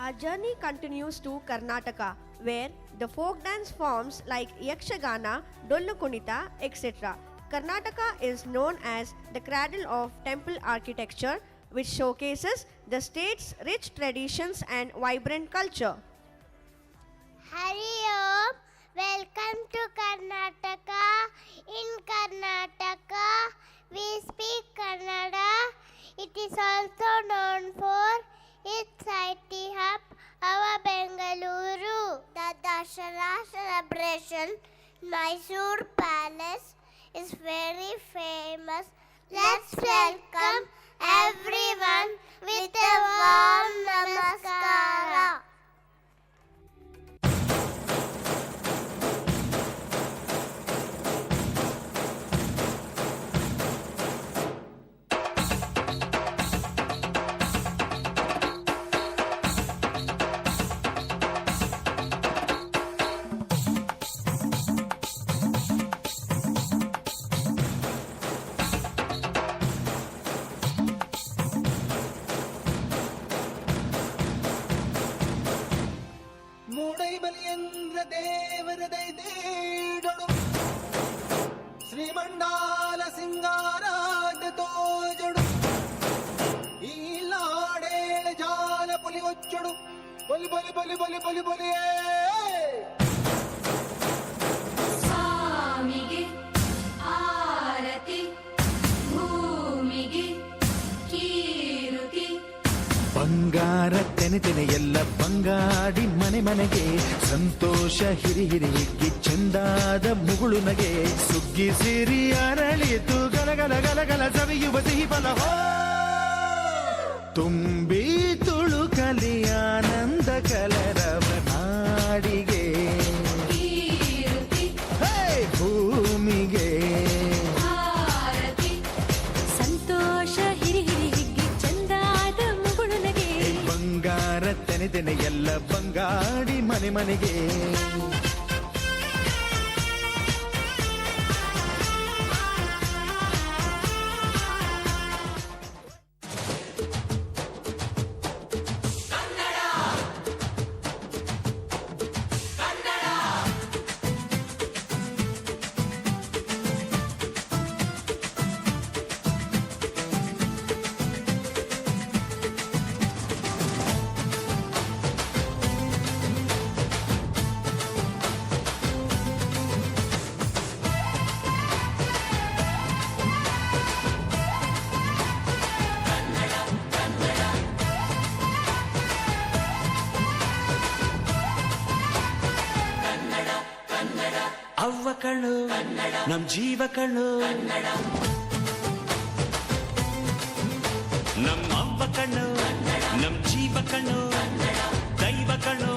Our journey continues to Karnataka, where the folk dance forms like Yakshagana, Dollu Kunita, etc. Karnataka is known as the cradle of temple architecture, which showcases the state's rich traditions and vibrant culture. Hari Om, welcome to Karnataka. In Karnataka, we speak Kannada. It is also known for its IT hub, our Bengaluru. The Dashara celebration, Mysore Palace, is very famous. Let's welcome everyone with a warm namaskara. ಶ್ರೀಮಂಡಾಲ ಸಿಂಗಾರಾಟ ತೋಜಡು ಈಲಾಡೇಳ ಜಾಲ ಪುಲಿ ಒಚ್ಚಡು ಬಲಿ ಬಲಿ ಬಲಿ ಬಲಿ ಬಲಿ ಬಲಿಯೇ ಸ್ವಾಮಿಗೆ ಆರತಿ ಭೂಮಿಗೆ ಕೀರುತಿ ಬಂಗಾರ ತೆನೆ ತೆನೆ ಎಲ್ಲ ಬಂಗಾಡಿ ಮನೆ ಮನೆಗೆ ಸಂತೋಷ ಹಿರಿ ಹಿರಿ ಹಿಗ್ಗಿ ಚಂದಾದ ಮುಗುಳು ನಗೆ ಸುಗ್ಗಿ ಸಿರಿ ಅರಳಿತು ಗಲಗಲ ಗಲಗಲ ಸವಿಯುವ ಸಿಹಿ ಫಲ ತುಂಬಿ ತುಳುಕಲಿ ಆನಂದ ಕಲರವ ನಾಡಿಗೆ ಕೀರುತಿ ಭೂಮಿಗೆ ಆರತಿ ಸಂತೋಷ ಹಿರಿ ಹಿರಿ ಹಿಗ್ಗಿ ಚಂದಾದ ಮುಗುಳು ನಗೆ ಬಂಗಾರ ತೆನೆ ತೆನೆ ಎಲ್ಲ ಬಂಗಾಡಿ ಮನೆ ಮನೆಗೆ ಅವ್ವ ಕಣ್ಣು ನಮ್ ಜೀವ ಕಣ್ಣು ನಮ್ಮ ಅವ್ವ ಕಣ್ಣು ನಮ್ ಜೀವ ಕಣ್ಣು ದೈವ ಕಣ್ಣು